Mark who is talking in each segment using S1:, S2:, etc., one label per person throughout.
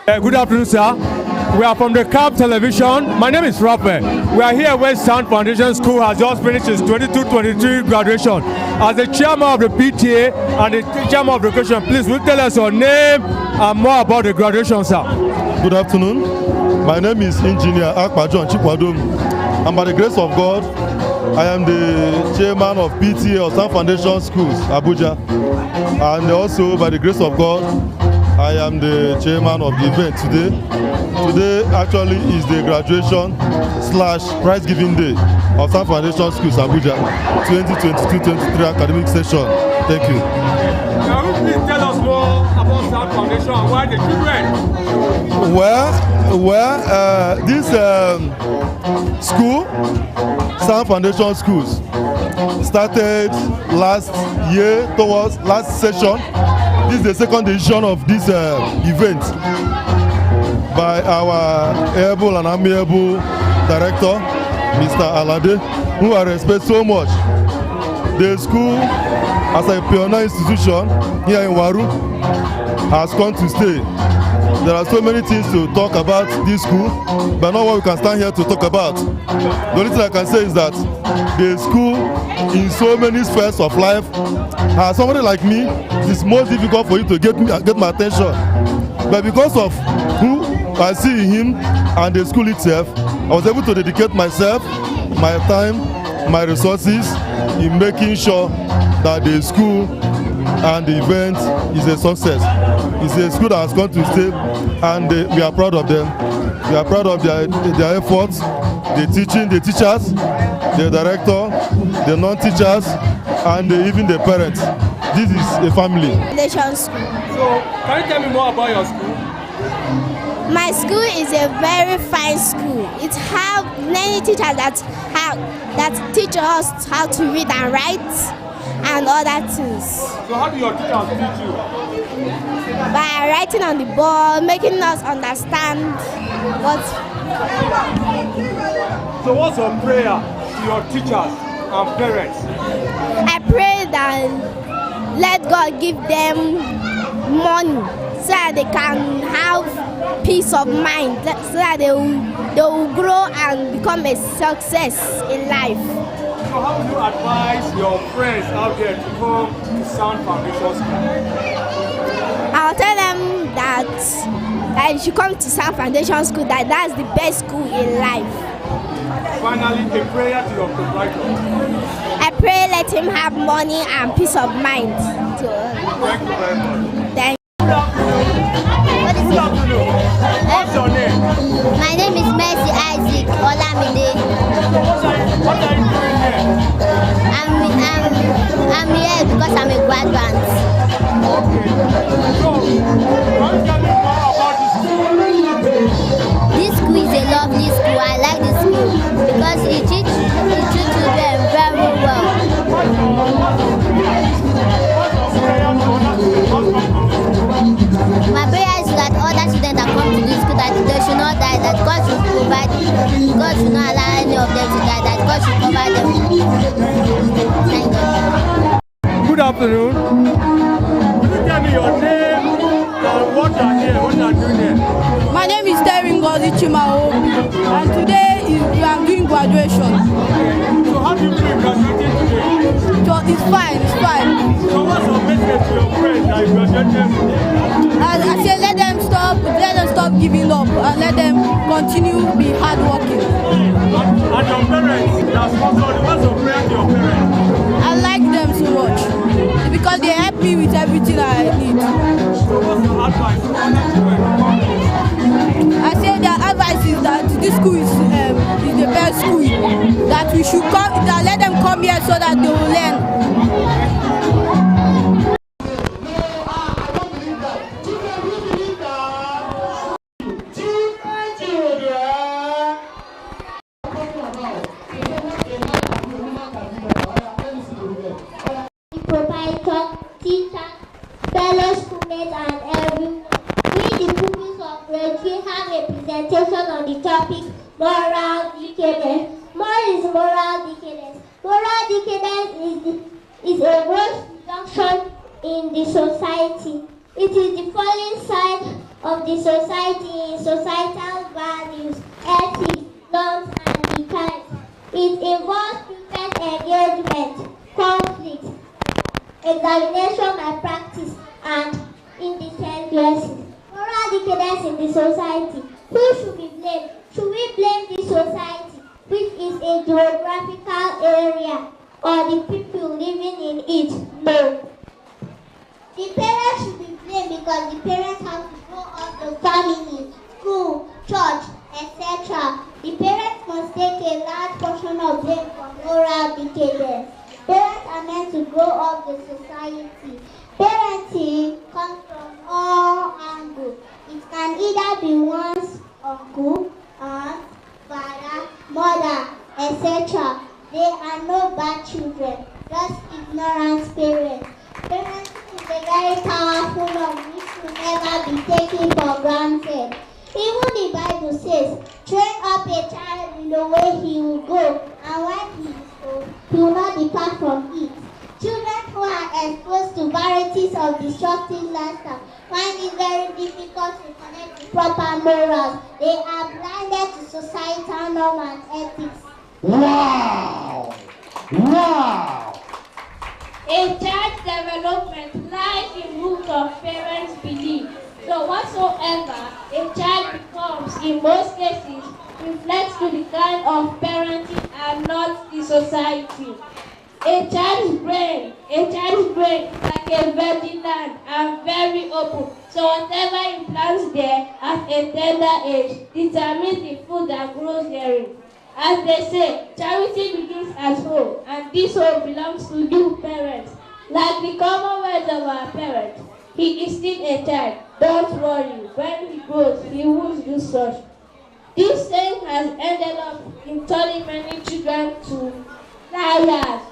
S1: Good afternoon, sir. We are from the KAF Television. My name is Rapper. We are here where Sound Foundation School has just finished its 22-23 graduation. As the chairman of the PTA and the chairman of the education, please will tell us your name and more about the graduation, sir.
S2: Good afternoon. My name is Engineer Akpajon Chikwadom. And by the grace of God, I am the chairman of PTA of Sound Foundation Schools, Abuja. And also by the grace of God, I am the chairman of the event today. Today actually is the graduation / prize giving day of Sound Foundation Schools, Abuja, 2022-23 academic session. Thank you.
S1: Can you please tell us more about Sound Foundation and why the children?
S2: This school, Sound Foundation Schools, started last year towards last session. This is the second edition of this event by our able and amiable director, Mr. Alade, who I respect so much. The school, as a pioneer institution here in Waru, has come to stay. There are so many things to talk about this school, but not what we can stand here to talk about. The only thing I can say is that the school, in so many spheres of life, as somebody like me, it's most difficult for you to get my attention. But because of who I see in him and the school itself, I was able to dedicate myself, my time, my resources in making sure that the school and the event is a success. It's a school that has come to stay, and we are proud of them. We are proud of their efforts, the teachers, the director, the non-teachers, and even the parents. This is a family.
S1: So, can you tell me more about your school?
S3: My school is a very fine school. It has many teachers that teach us how to read and write and other things.
S1: So how do your teachers teach you?
S3: By writing on the board, making us understand what.
S1: So what's your prayer to your teachers and parents?
S3: I pray that let God give them money so that they can have peace of mind, so that they will grow and become a success in life.
S1: So how would you advise your friends out there to come to Sound Foundation School?
S3: I'll tell them that you should come to Sound Foundation School, that's the best school in life.
S1: Finally, a prayer to your proprietor.
S3: I pray let him have money and peace of mind.
S1: Thank you very much.
S3: Thank you.
S1: Good afternoon. What's your name?
S4: My name is Mercy Isaac Olamide.
S1: So what are you doing here?
S4: I'm here because I'm a graduate.
S1: Okay. So, can you tell me more about this school?
S4: This school is a lovely school. I like this school because it teaches children very well. My prayer is that other students that come to this school, that they should not die, that God should provide, God should not allow any of them to die, that God should cover them. Thank you.
S1: Good afternoon. Could you tell me your name and what you are doing here?
S5: My name is Terry Ngozi Chimao, and today I'm doing graduation.
S1: So how do you feel graduating today?
S5: So it's fine.
S1: So what's your message to your friends that you graduated today?
S5: I say let them stop giving up, and let them continue to be hardworking.
S1: And your parents, what's your prayer to your parents?
S5: I like them so much because they help me with everything I need.
S1: So what's your advice to other children?
S5: I say their advice is that this school is the best school, that we should come, that let them come here so that they will learn.
S6: Proprietor, teachers, fellow schoolmates, and everyone. We, the pupils of grade 3, have a presentation on the topic moral decadence. What is moral decadence? Moral decadence is a gross reduction in the society. It is the falling side of the society in societal values, ethics, norms, and design. It involves frequent engagement, conflict, examination malpractice, and indecent dressing. Moral decadence in the society. Who should be blamed? Should we blame the society, which is a geographical area, or the people living in it? No. The parents should be blamed because the parents have to grow up the family, school, church, etc. The parents must take a large portion of blame for moral decadence. Parents are meant to grow up the society. Parenting comes from all angles. It can either be one's uncle, aunt, father, mother, etc. They are no bad children, just ignorant parents. Parenting is a very powerful one which will never be taken for granted. Even the Bible says, train up a child in the way he will go, and when he is old, he will not depart from it. Children who are exposed to varieties of destructive lifestyle find it very difficult to connect with proper morals. They are blinded to societal norms and ethics.
S7: Wow! Wow!
S8: A child's development lies in root of parents' belief. So whatsoever a child becomes, in most cases, reflects to the kind of parenting and not the society. A child's brain is like a virgin land and very open. So whatever implants there at a tender age determines the food that grows therein. As they say, charity begins at home, and this home belongs to you parents. Like the common words of our parents, he is still a child. Don't worry, when he grows, he won't do such. This saying has ended up in turning many children to liars,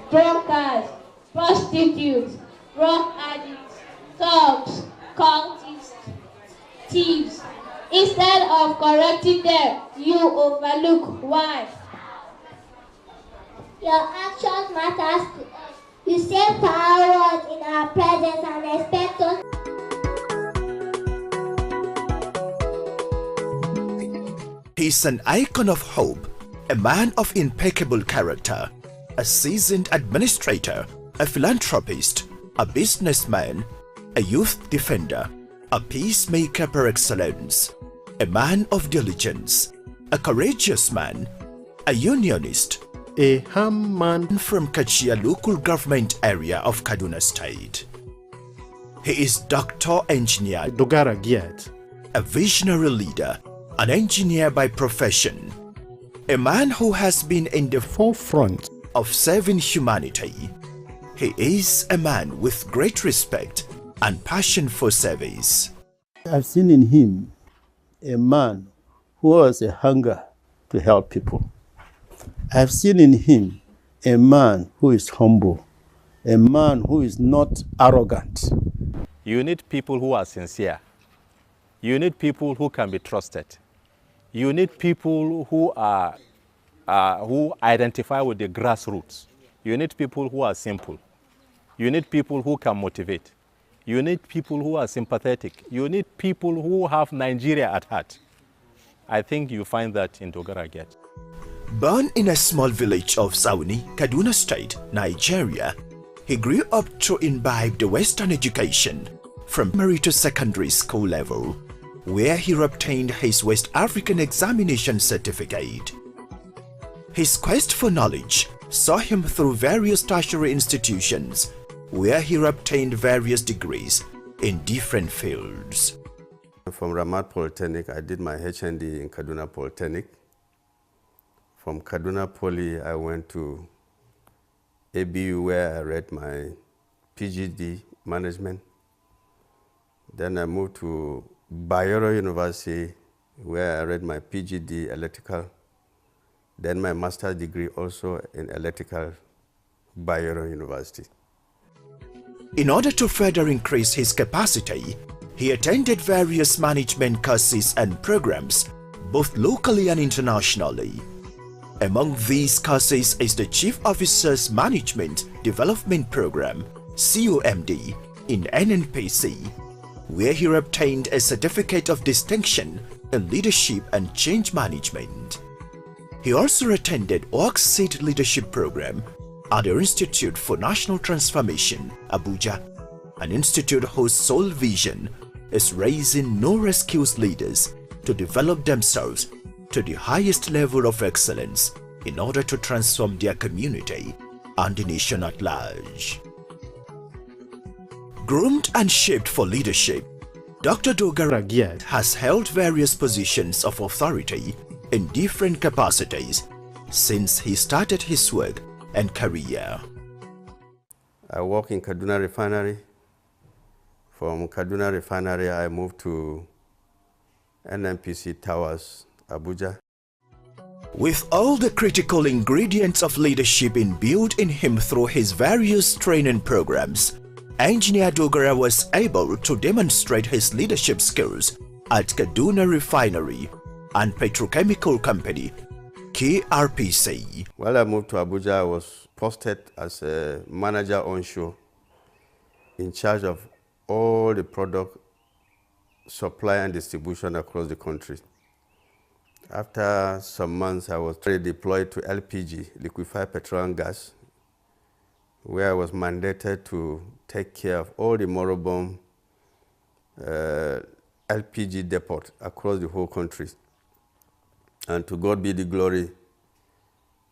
S8: drunkards, prostitutes, drug addicts, thugs, cultists, thieves. Instead of correcting them, you overlook. Why?
S6: Your actions matters to us. You say power words in our presence and expect us.
S9: He's an icon of hope, a man of impeccable character, a seasoned administrator, a philanthropist, a businessman, a youth defender, a peacemaker par excellence, a man of diligence, a courageous man, a unionist, a ham man from Kachia local government area of Kaduna State. He is Dr. Engineer
S7: Dogara Giat,
S9: a visionary leader, an engineer by profession, a man who has been in the
S7: forefront
S9: of serving humanity. He is a man with great respect and passion for service.
S10: I've seen in him a man who has a hunger to help people. I've seen in him a man who is humble, a man who is not arrogant.
S11: You need people who are sincere. You need people who can be trusted. You need people who identify with the grassroots. You need people who are simple. You need people who can motivate. You need people who are sympathetic. You need people who have Nigeria at heart. I think you find that in Dogara Giat.
S9: Born in a small village of Zauni, Kaduna State, Nigeria, he grew up to imbibe the Western education from primary to secondary school level, where he obtained his West African examination certificate. His quest for knowledge saw him through various tertiary institutions, where he obtained various degrees in different fields.
S12: From Ramat Polytechnic, I did my HND in Kaduna Polytechnic. From Kaduna Poly, I went to ABU, where I read my PGD management. Then I moved to Bayero University, where I read my PGD electrical. Then my master's degree also in electrical, Bayero University.
S9: In order to further increase his capacity, he attended various management courses and programs, both locally and internationally. Among these courses is the Chief Officer's Management Development Program, COMD, in NNPC, where he obtained a certificate of distinction in leadership and change management. He also attended Oxseed Leadership Program at the Institute for National Transformation, Abuja. An institute whose sole vision is raising no-excuse leaders to develop themselves to the highest level of excellence in order to transform their community and the nation at large. Groomed and shaped for leadership, Dr. Dogara Giat has held various positions of authority in different capacities since he started his work and career.
S12: I work in Kaduna Refinery. From Kaduna Refinery, I moved to NNPC Towers, Abuja.
S9: With all the critical ingredients of leadership imbued in him through his various training programs, Engineer Dogara was able to demonstrate his leadership skills at Kaduna Refinery and Petrochemical Company, KRPC.
S12: While I moved to Abuja, I was posted as a manager onshore in charge of all the product supply and distribution across the country. After some months, I was deployed to LPG, liquefied petroleum gas, where I was mandated to take care of all the moribund LPG depots across the whole country. And to God be the glory,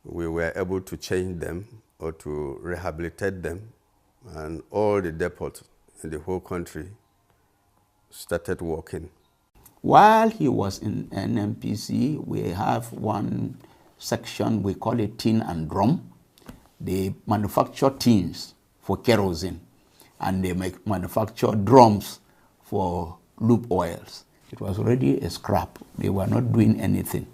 S12: we were able to change them or to rehabilitate them, and all the depots in the whole country started working.
S13: While he was in NNPC, we have one section, we call it tin and drum. They manufacture tins for kerosene, and they manufacture drums for lube oils. It was already a scrap. They were not doing anything.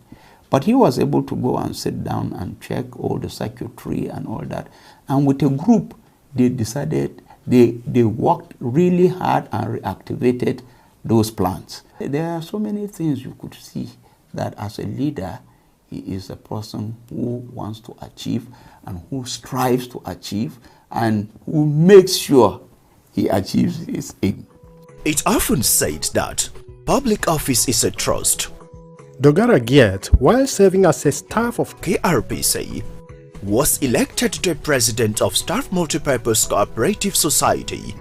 S13: But he was able to go and sit down and check all the circuitry and all that. And with a group, they decided, they worked really hard and reactivated those plants. There are so many things you could see that as a leader, he is a person who wants to achieve and who strives to achieve and who makes sure he achieves his aim.
S9: It's often said that public office is a trust.
S7: Dogara Giat, while serving as a staff of
S9: KRPC, was elected the president of Staff Multipurpose Cooperative Society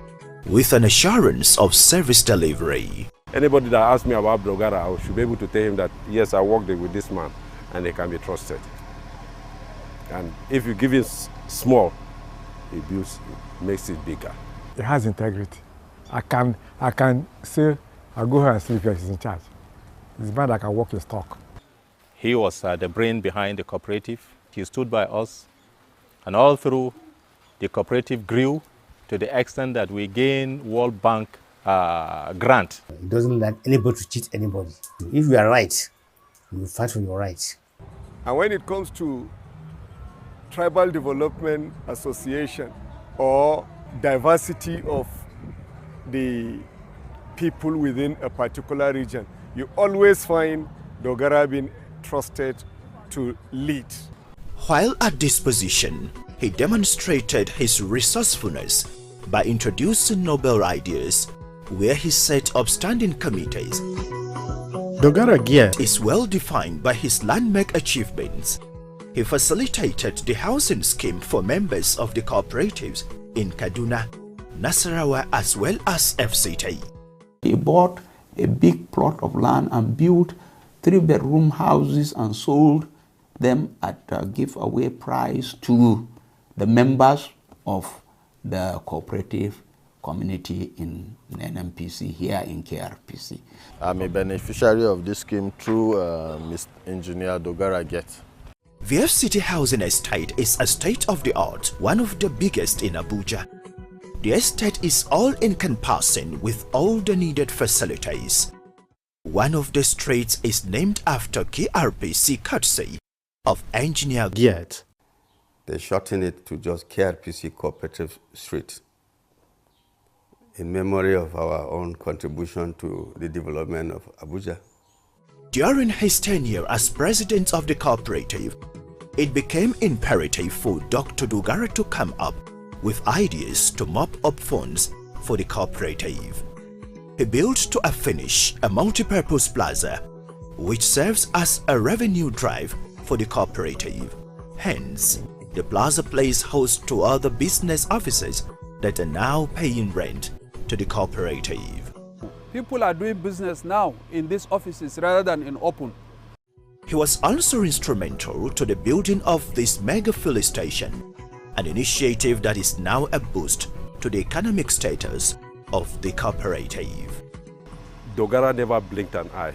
S9: with an assurance of service delivery.
S14: Anybody that asks me about Dogara, I should be able to tell him that yes, I worked with this man and he can be trusted. And if you give him small, he builds, makes it bigger.
S1: He has integrity. I can say, I'll go here and sleep here, he's in charge. It's bad I can walk his talk.
S11: He was the brain behind the cooperative. He stood by us, and all through, the cooperative grew to the extent that we gained World Bank grant.
S15: It doesn't like anybody to cheat anybody. If you are right, you fight for your rights.
S16: And when it comes to Tribal Development Association or diversity of the people within a particular region, you always find Dogara being trusted to lead.
S9: While at this position, he demonstrated his resourcefulness by introducing novel ideas where he set up standing committees.
S7: Dogara Giat
S9: is well defined by his landmark achievements. He facilitated the housing scheme for members of the cooperatives in Kaduna, Nasarawa as well as FCT.
S13: He bought a big plot of land and built 3-bedroom houses and sold them at a giveaway price to the members of the cooperative community in NNPC here in KRPC.
S17: I'm a beneficiary of this scheme through Mr. Engineer Dogara Giat.
S9: The FCT housing estate is a state-of-the-art, one of the biggest in Abuja. The estate is all-encompassing with all the needed facilities. One of the streets is named after KRPC courtesy of Engineer
S12: Giat. They shortened it to just KRPC Cooperative Street in memory of our own contribution to the development of Abuja.
S9: During his tenure as president of the cooperative, it became imperative for Dr. Dogara to come up with ideas to mop up funds for the cooperative. he built to a finish a multi-purpose plaza which serves as a revenue drive for the cooperative. Hence, the plaza plays host to other business offices that are now paying rent to the cooperative.
S18: People are doing business now in these offices rather than in open.
S9: He was also instrumental to the building of this mega filling station, an initiative that is now a boost to the economic status of the cooperative.
S14: Dogara never blinked an eye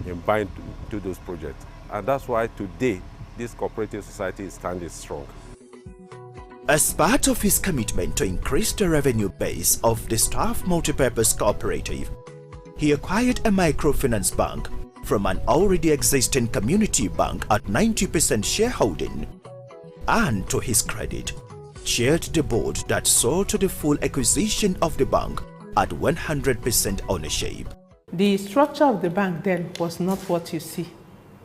S14: in buying to those projects, and that's why today this cooperative society is standing strong.
S9: As part of his commitment to increase the revenue base of the staff multipurpose cooperative, he acquired a microfinance bank from an already existing community bank at 90% shareholding, and to his credit, chaired the board that saw to the full acquisition of the bank at 100% ownership.
S19: The structure of the bank then was not what you see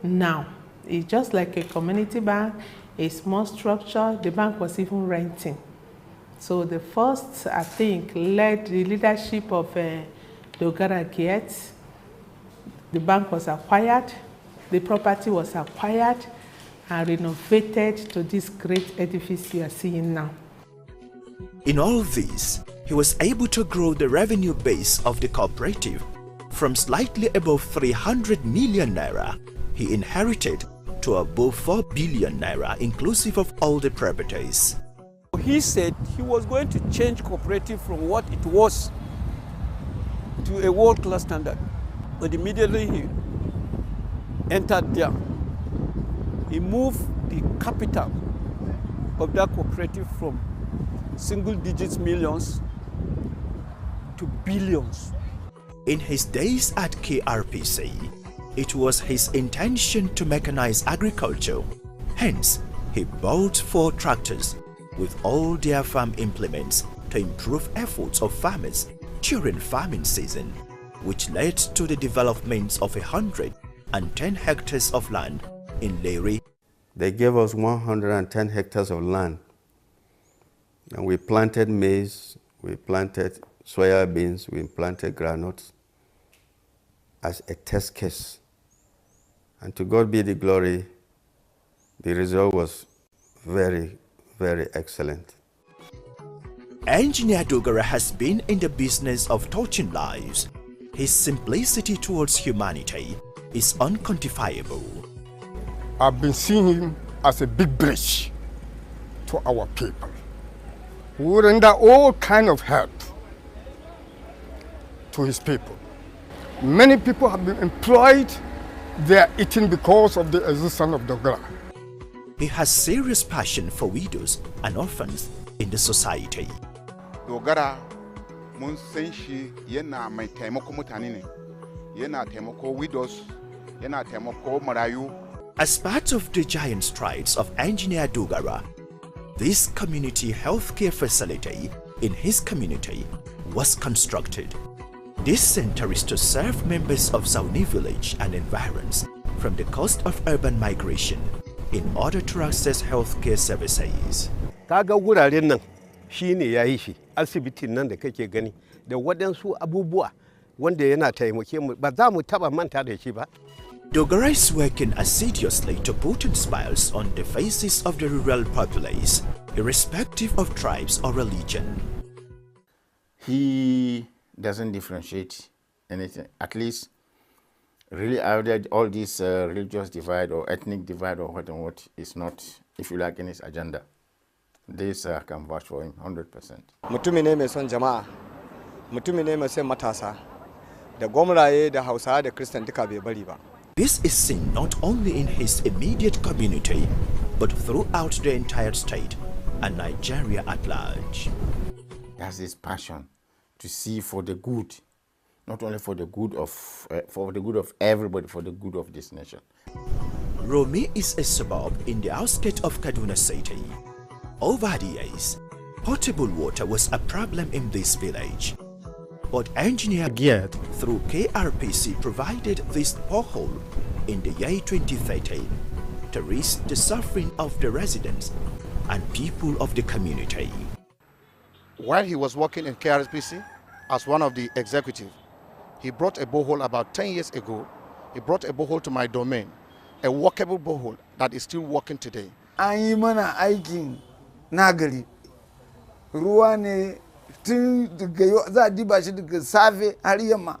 S19: now. It's just like a community bank, a small structure. The bank was even renting. So the first, I think, led the leadership of Dogara Giet. The bank was acquired, the property was acquired and renovated to this great edifice you are seeing now.
S9: In all this, he was able to grow the revenue base of the cooperative from slightly above 300 million naira he inherited to above 4 billion naira inclusive of all the properties.
S18: He said he was going to change cooperative from what it was to a world-class standard. But immediately he entered there, he moved the capital of that cooperative from single digits millions to billions.
S9: In his days at KRPC, it was his intention to mechanize agriculture. Hence, he bought 4 tractors with all their farm implements to improve efforts of farmers during farming season, which led to the development of 110 hectares of land in Lere.
S12: They gave us 110 hectares of land, and we planted maize, we planted soya beans, we planted groundnuts as a test case. And to God be the glory, the result was very, very excellent.
S9: Engineer Dogara has been in the business of touching lives. His simplicity towards humanity is unquantifiable.
S20: I've been seeing him as a big bridge to our people, who render all kind of help to his people. Many people have been employed, they are eating because of the existence of Dogara.
S9: He has serious passion for widows and orphans in the society.
S21: Dogara mun san shi yana mai taimako mutane ne, yana taimako widows, yana taimako marayu.
S9: As part of the giant strides of Engineer Dogara, this community healthcare facility in his community was constructed. This center is to serve members of Zauni village and environs from the coast of urban migration in order to access healthcare services.
S22: Kaga wuraren nan shine yayi shi, asibitin nan da kake gani da wadansu abubuwa wanda yana taimake mu, ba za mu taba manta da shi ba.
S9: Dogara is working assiduously to put smiles on the faces of the rural populace, irrespective of tribes or religion.
S23: He doesn't differentiate anything, at least really all this religious divide or ethnic divide or what and what is not, if you like, in his agenda. This can vouch for him 100%.
S24: Mutumi ne mai son jama'a, mutumi ne mai son matasa, da gwamnati da Hausawa da Christian duka bai bari ba.
S9: This is seen not only in his immediate community, but throughout the entire state and Nigeria at large.
S23: He has this passion to see for the good, not only for the good of everybody, for the good of this nation.
S9: Romi is a suburb in the outskirts of Kaduna City. Over the years, potable water was a problem in this village. But Engineer Giet through KRPC provided this borehole in the year 2013 to ease the suffering of the residents and people of the community.
S21: While he was working in KRPC as one of the executives,
S2: He brought a borehole about 10 years ago. He brought a borehole to my domain, a workable borehole that is still working today.
S3: An yi mana aikin nagari. Ruwa ne tun daga za a diba shi daga safe har yamma.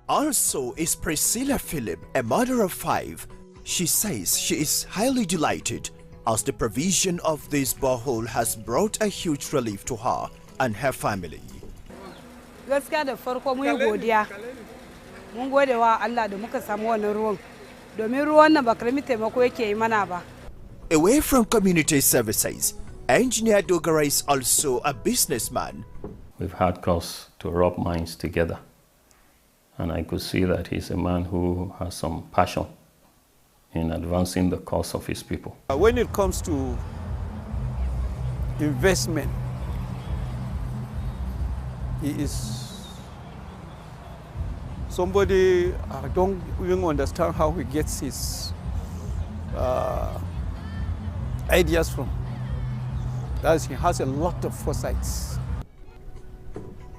S9: Also is Priscilla Philip, a mother of 5. She says she is highly delighted as the provision of this borehole has brought a huge relief to her and her family.
S4: Gaskiya da farko mun yi godiya. Mun gode wa Allah da muka samu wannan ruwan. Domin ruwan nan ba karamin taimako yake yi mana ba.
S9: Away from community services, Engineer Dogara is also a businessman.
S5: We've had cause to rub minds together. And I could see that he's a man who has some passion in advancing the cause of his people.
S18: When it comes to investment, he is somebody, I don't even understand how he gets his ideas from. That he has a lot of foresights.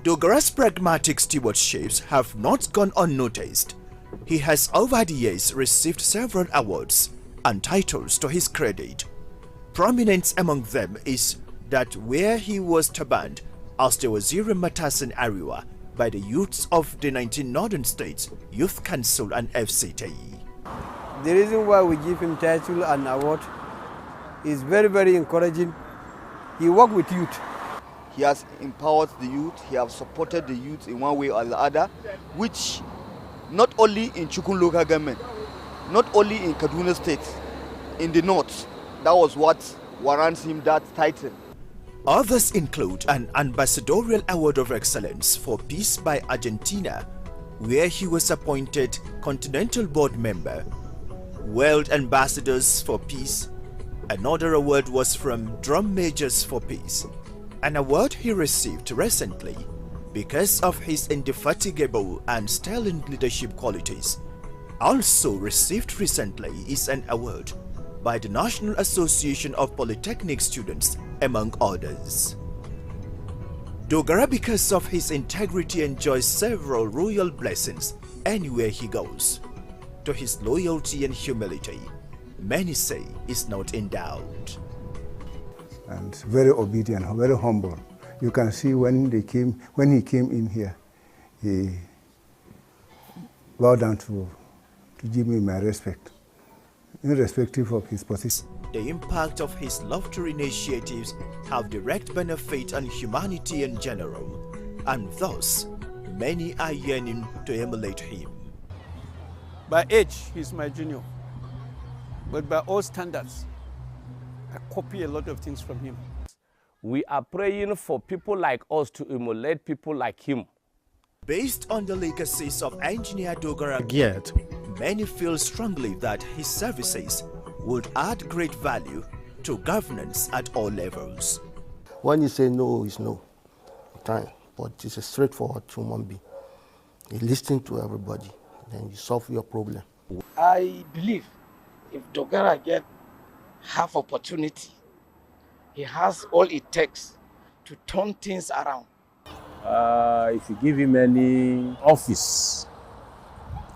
S9: Dogara's pragmatic stewardships have not gone unnoticed. He has over the years received several awards and titles to his credit. Prominent among them is that where he was turbaned as the Waziri Matasan Ariwa by the youths of the 19 northern states, Youth Council and FCT.
S25: The reason why we give him title and award is very, very encouraging. He worked with youth.
S26: He has empowered the youth, he has supported the youth in one way or the other, which not only in Chukun local government, not only in Kaduna State, in the north, that was what warrants him that title.
S9: Others include an Ambassadorial Award of Excellence for Peace by Argentina, where he was appointed Continental Board Member, World Ambassadors for Peace. Another award was from Drum Majors for Peace, an award he received recently because of his indefatigable and sterling leadership qualities. Also received recently is an award by the National Association of Polytechnic Students, among others. Dogara, because of his integrity, enjoys several royal blessings anywhere he goes. To his loyalty and humility, many say is not in doubt.
S27: And very obedient, very humble. You can see when he came in here, he bowed down to give me my respect, irrespective of his position.
S9: The impact of his lofty initiatives have direct benefit on humanity in general, and thus many are yearning to emulate him.
S18: By age, he's my junior, but by all standards, I copy a lot of things from him.
S28: We are praying for people like us to emulate people like him.
S9: Based on the legacies of Engineer Dogara,
S7: Yet,
S9: many feel strongly that his services would add great value to governance at all levels.
S29: When you say no, it's no. Time, but it's a straightforward human being. You listen to everybody, then you solve your problem.
S30: I believe if Dogara get half opportunity, he has all it takes to turn things around.
S31: If you give him any office,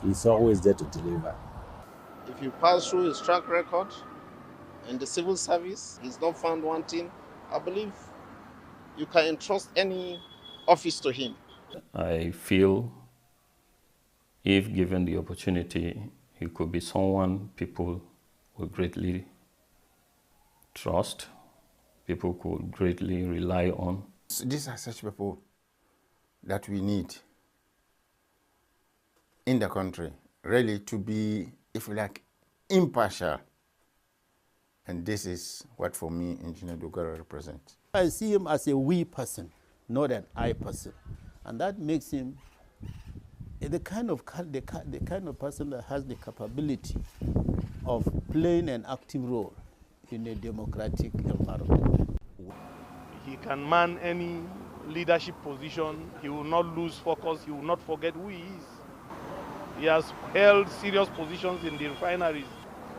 S31: he's always there to deliver.
S32: If you pass through his track record in the civil service, he's not found wanting. I believe you can entrust any office to him.
S5: I feel if given the opportunity, he could be someone people will greatly trust, people could greatly rely on.
S23: These are such people that we need in the country, really to be, if you like, impartial. And this is what, for me, Engineer Dogara represents.
S10: I see him as a we person, not an I person. And that makes him the kind of person that has the capability of playing an active role in a democratic environment.
S33: He can man any leadership position. He will not lose focus. He will not forget who he is. He has held serious positions in the refineries.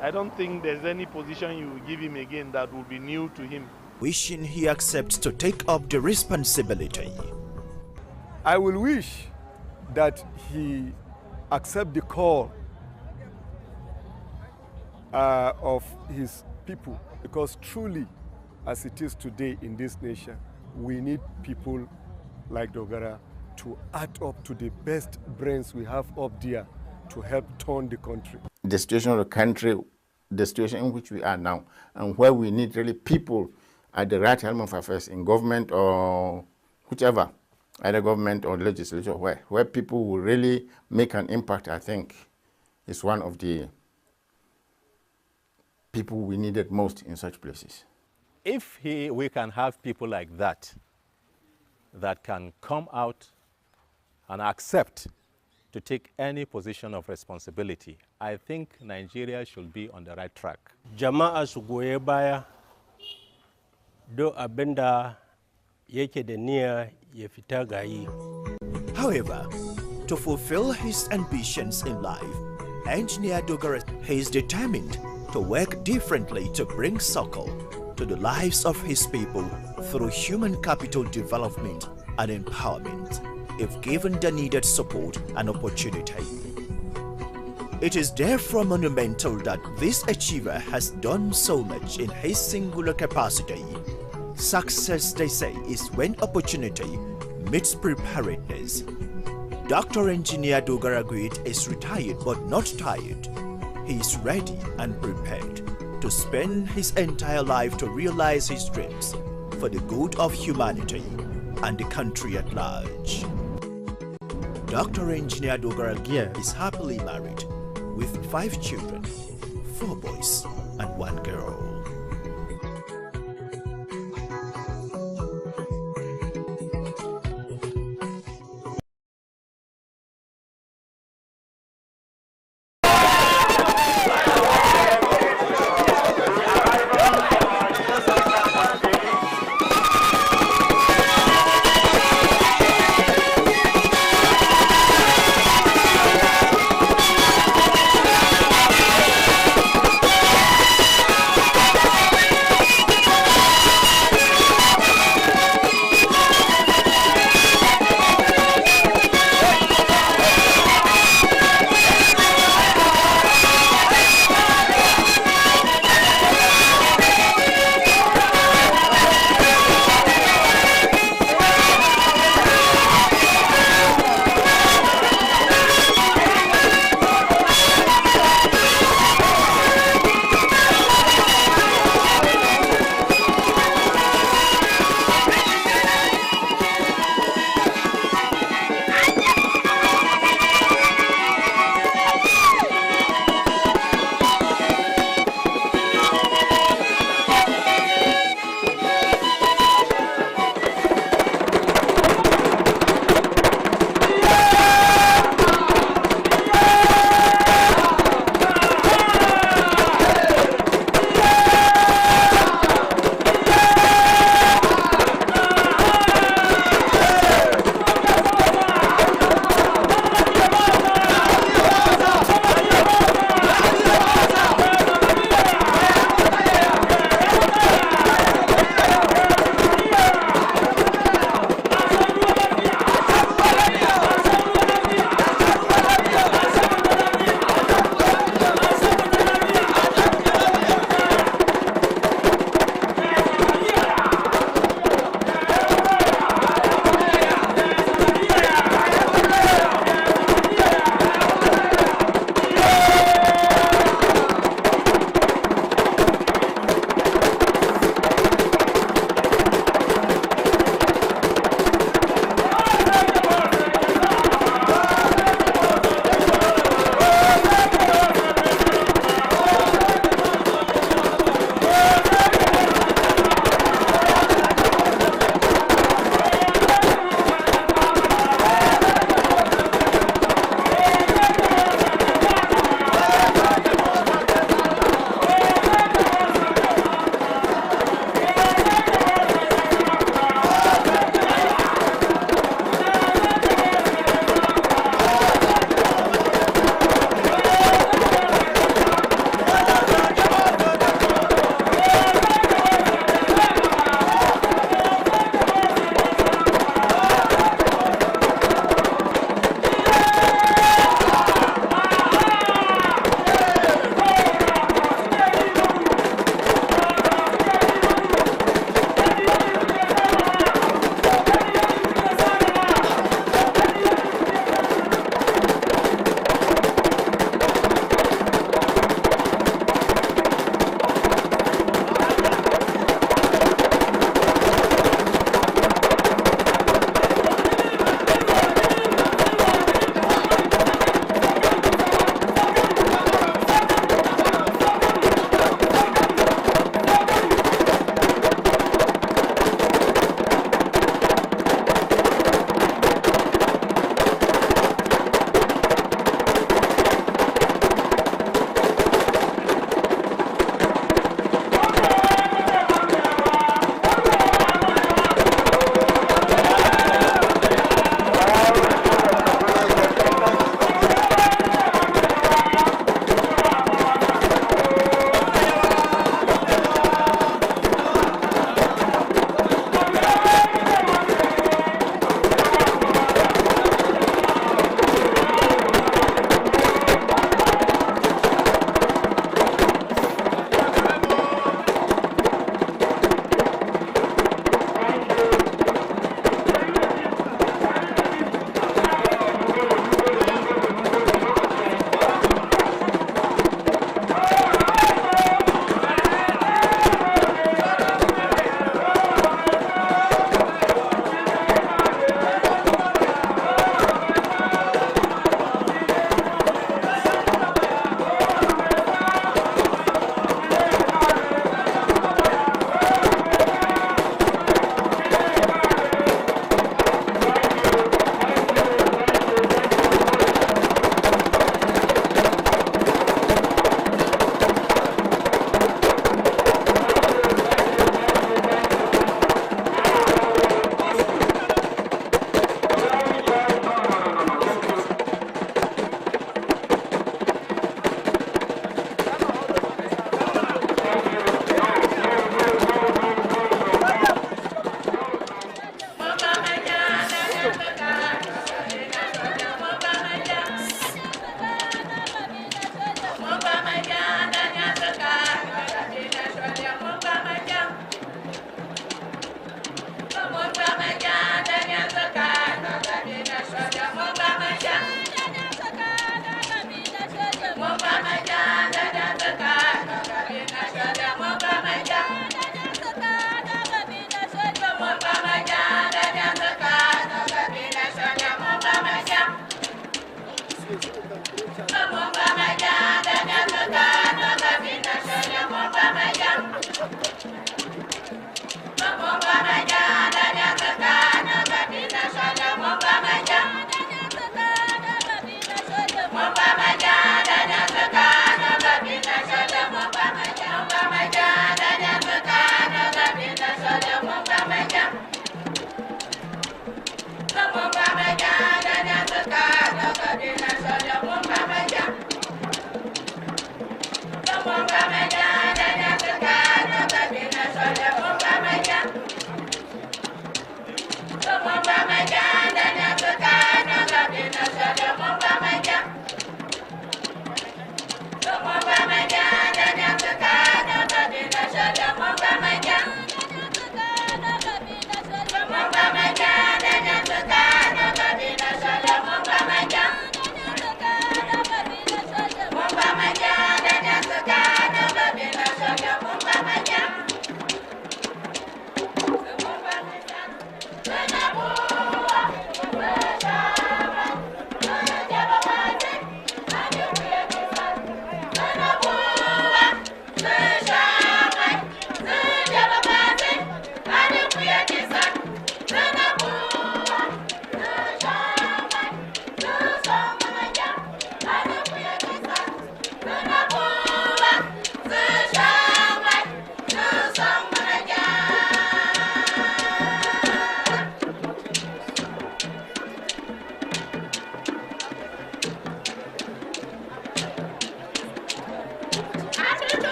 S33: I don't think there's any position you will give him again that will be new to him.
S9: Wishing he accepts to take up the responsibility.
S16: I will wish that he accept the call of his people, because truly, as it is today in this nation, we need people like Dogara to add up to the best brains we have up there to help turn the country.
S23: The situation of the country, the situation in which we are now, and where we need really people at the right helm of affairs in government or whichever, either government or legislature, where people will really make an impact, I think, is one of the people we needed most in such places.
S1: If we can have people like that can come out and accept to take any position of responsibility, I think Nigeria should be on the right track.
S29: Jama'a su goye baya do abinda yake da niyya ya fita gayi.
S9: However, to fulfill his ambitions in life, Engineer Dogara is determined to work differently to bring succor to the lives of his people through human capital development and empowerment, if given the needed support and opportunity. It is therefore monumental that this achiever has done so much in his singular capacity. Success, they say, is when opportunity meets preparedness. Dr. Engineer Dogara Gwit is retired but not tired. He is ready and prepared to spend his entire life to realize his dreams for the good of humanity and the country at large. Dr. Engineer Dogara is happily married with 5 children, 4 boys and 1 girl.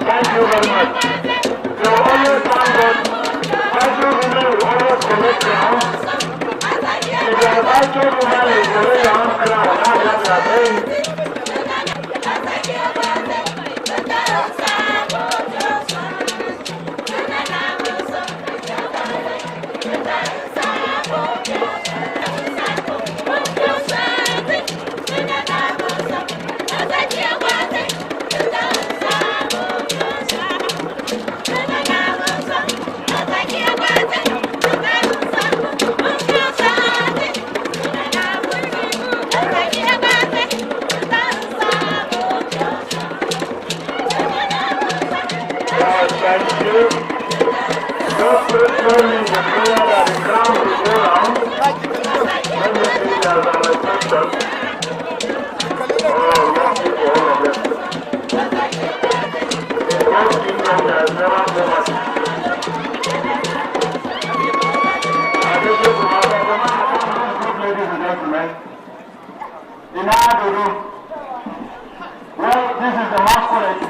S6: Thank you very much. So always thank God. Every woman will always collect their own. If you are a virtual woman, you collect your own crown. That's what we are saying. Thank you. Just slowly the prayer that the crown will go round. Let me see it as an exception. Oh, yes, people, all of them. God's kingdom has never so much. Ladies and gentlemen, in our room, well, this is the masquerade.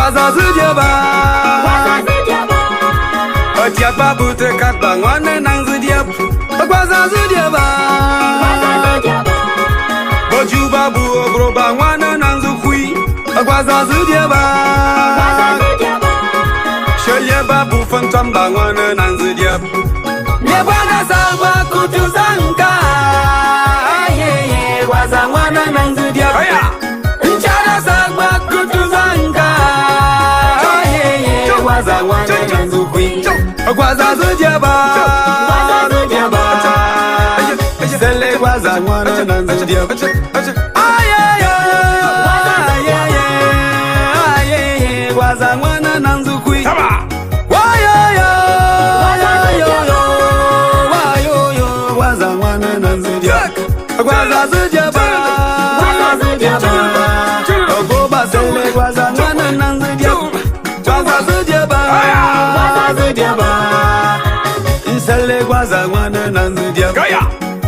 S2: Gwaza Zudiaba, Otiapa Butekat Bangwana Nanzudiap, Gwaza Zudiaba, Bojubabu Obroba Wana Nanzukui, Gwaza Zudiaba, Shoyebabu Fantam Bangwana Nanzudiap, Nebana Sawa Kutuzanka, Gwaza Wana Nanzudiap, Nchara Sawa Kutuzanka, Gwaza Wana Nanzukui, Gwaza Zudiaba, Sele Gwaza Wana Nanzudiap, Gwaza Wana Nanzukui, Gwaza Wana Nanzudiap, Gwaza Zudiaba, Ogoba Sele Gwaza Wana Nanzudiap, Gwaza Zudiaba, Sele Gwaza Wana Nanzudiap,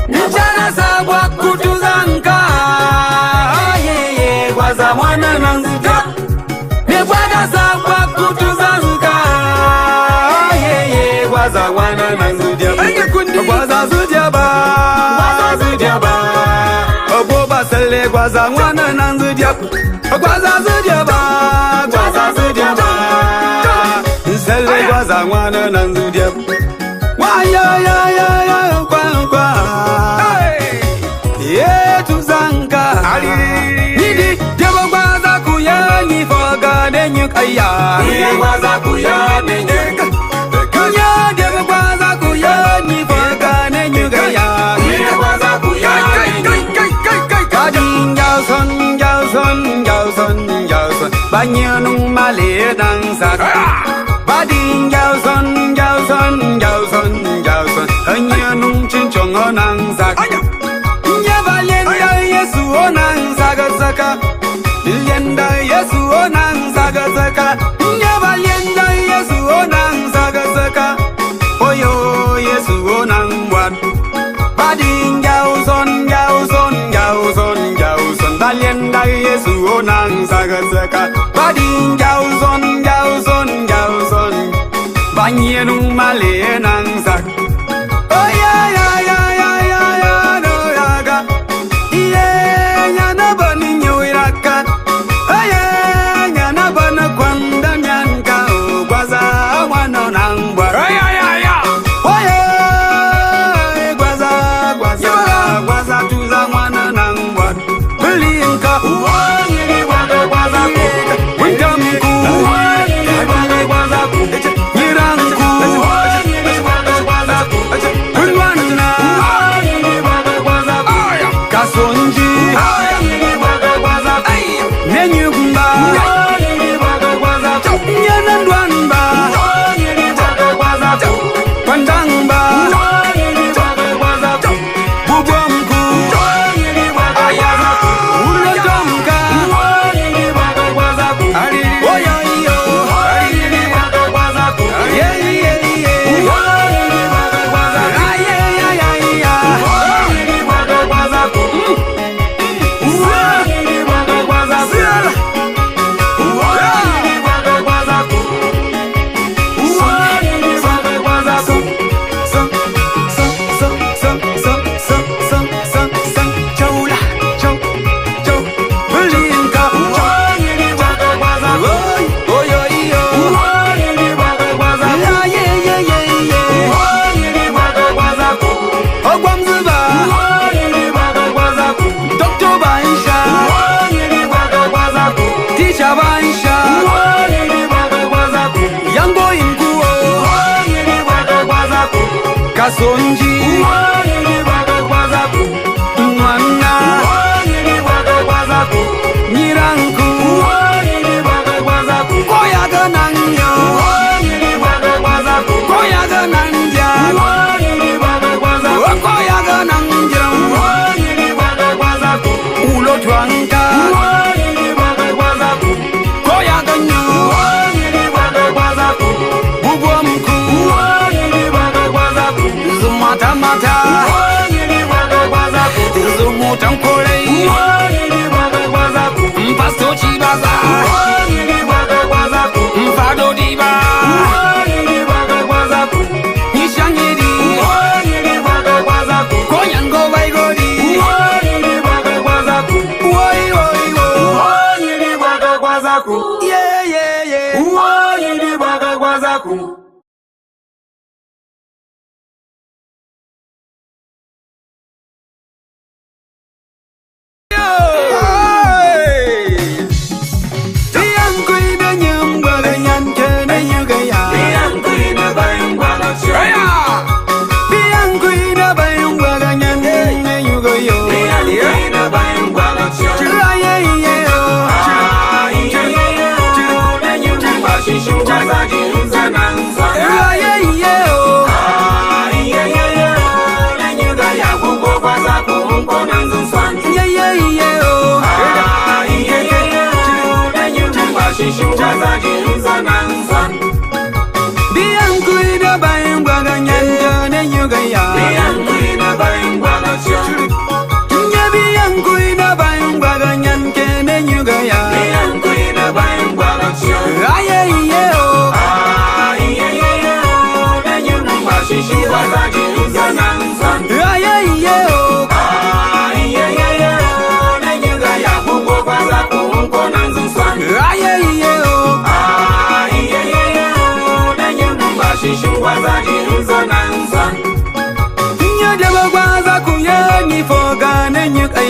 S2: Nchana Sawa Kutuzanka, Gwaza Wana Nanzudiap, Nebwaga Sawa Kutuzanka, Gwaza Wana Nanzudiap, Gwaza Zudiaba, Ogoba Sele Gwaza Wana Nanzudiap, Gwaza Zudiaba, Sele Gwaza Wana Nanzudiap, ya kwa tuzanka Nidi Debo Gwaza Kuya Ni Foga Denyu Kaya Gwaza Kuya Denyu Kaya Debo Gwaza Kuya Ni Foga Denyu Kaya Gwaza Kuya Kading Galson Banyanung Male Dangsak Bading Galson Hanyanung Chinchong Onangsak Nyavalenda Yesu Onangzaka Yenda Yesu Onangzaka Nyavalenda Yesu Onangzaka Oyo Yesu Onangwan Bading Galson Balenda Yesu Onangzaka Bading Galson Banyanung Male Nangsak Oh yeah no yaga Yeah nyana bani nyoiraka Oh yeah nyana bana kwanda nyanka Gwaza wano nangwa Oh yeah Gwaza tuza wana nangwa Belinka Uwanyiri wada gwaza kuka Wintamku Uwanyiri wada kuka Niranku Kasonji Nenyugumba Nyanandwanba Pandangba Bubomku Ulotomka Oyoyo Kasonji Mwana Niranku Koyaga Nanya Koyaga Nanja Koyaga Nanja Ulo Twanka Koyaga Nyo Bubomku Mata Zumutankolei Mpasto Chibaza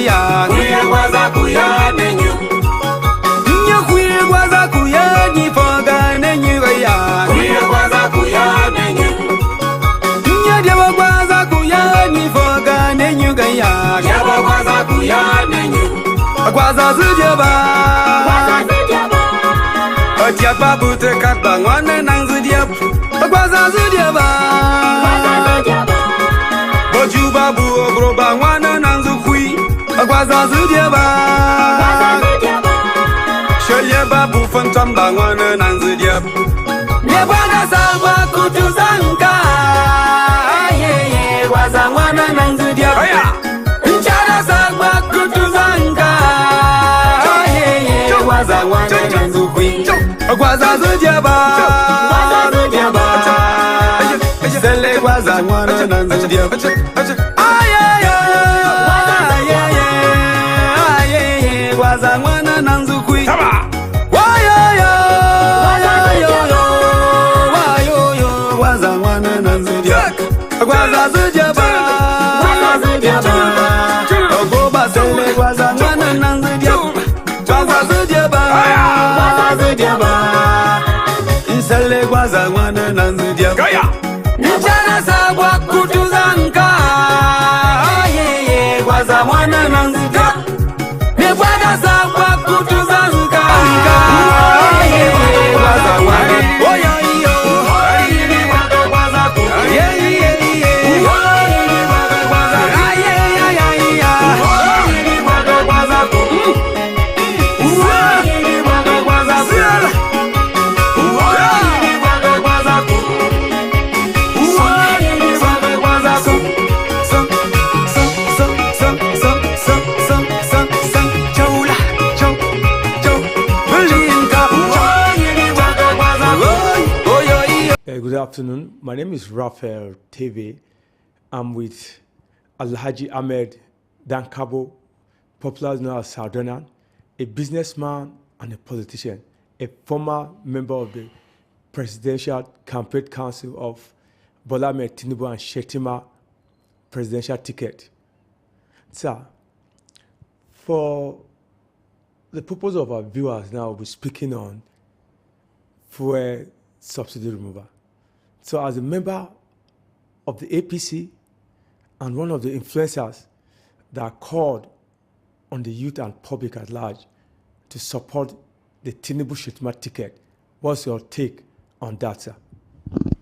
S2: ya
S3: Kuyagwaza kuya nenyu
S2: Kuyagwaza kuya ni foga nenyu ya
S3: Kuyagwaza kuya nenyu
S2: Yabagwaza kuya ni foga nenyu ya
S3: Yabagwaza kuya nenyu
S2: Gwaza zujaba Otiapa bute katba ngwane nang zudiap Gwaza zujaba Bojuba bu ogroba ngwane nang zukui Gwaza zujaba Sholyeba bu fantamba ngwane nang zudiap Nyebana sawa kutuzanka Gwaza ngwane nang zudiap Nchara sawa kutuzanka Gwaza ngwane nang zukui Gwaza zujaba Sele gwaza ngwane nang zudiap Gwaza ngwane nang zukui Gwaza ngwane nang zudiap Gwaza zujaba Ogoba sele gwaza ngwane nang zudiap Gwaza zujaba Sele gwaza ngwane nang zudiap Nchana sabwa kutuzanka Gwaza ngwane nang zudiap Nebwaga sabwa kutuzanka Gwaza ngwane
S8: Good afternoon. My name is Raphael TV. I'm with Alhaji Ahmed Dankabo, popularly known as Sardonan, a businessman and a politician, a former member of the Presidential Campaign Council of Bola Ahmed Tinubu and Shetima presidential ticket. Sir, for the purpose of our viewers now, we're speaking on fuel subsidy removal. So as a member of the APC and one of the influencers that called on the youth and public at large to support the Tinubu Shetima ticket, what's your take on that, sir?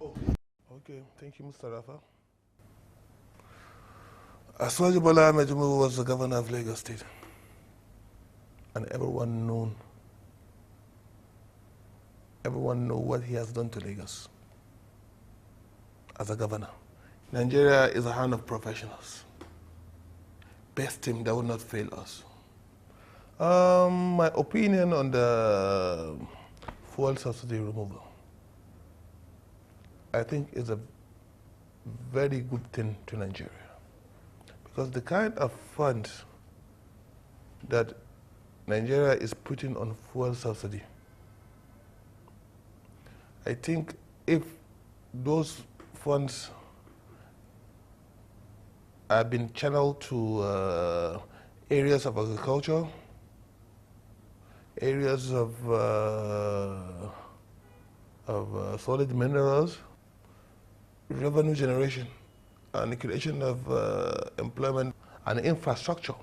S11: Okay, thank you, Mr. Rafa. Aswaji Bola Ahmed Tinubu was the governor of Lagos State, and everyone knew what he has done to Lagos as a governor. Nigeria is a hand of professionals. Best team that will not fail us. My opinion on the fuel subsidy removal, I think is a very good thing to Nigeria, because the kind of funds that Nigeria is putting on fuel subsidy, I think if those funds have been channeled to areas of agriculture, areas of solid minerals, revenue generation, and the creation of employment and infrastructure.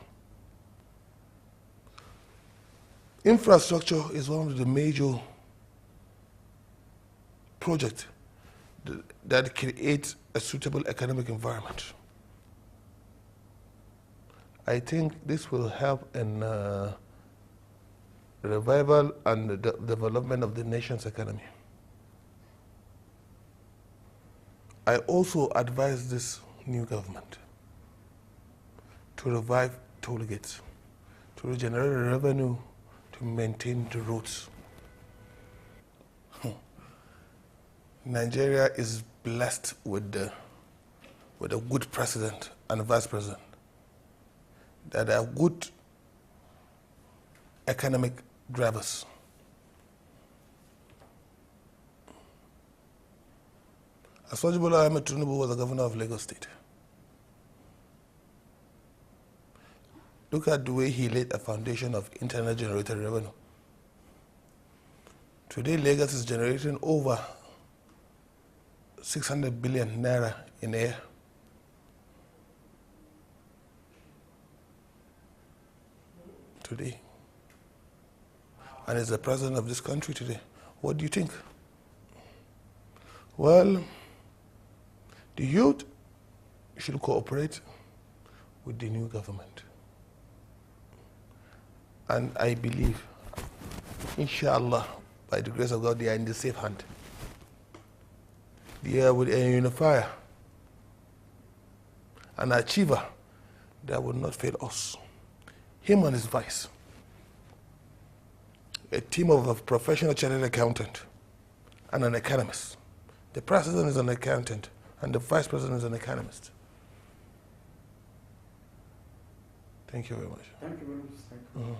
S11: Infrastructure is one of the major projects that create a suitable economic environment. I think this will help in revival and the development of the nation's economy. I also advise this new government to revive toll gates, to generate revenue, to maintain the roads. Nigeria is blessed with a good president and vice president that are good economic drivers. Aswaji Bola Ahmed Tinubu was the governor of Lagos State. Look at the way he laid a foundation of internal generated revenue. Today, Lagos is generating over 600 billion naira in a year. Today. And is the president of this country today. What do you think? Well, the youth should cooperate with the new government. And I believe, inshallah, by the grace of God, they are in the safe hand. They are with a unifier, an achiever that will not fail us. Him and his vice. A team of a professional chartered accountant and an economist. The president is an accountant and the vice president is an economist. Thank you very much.
S8: Thank you very much. Thank you.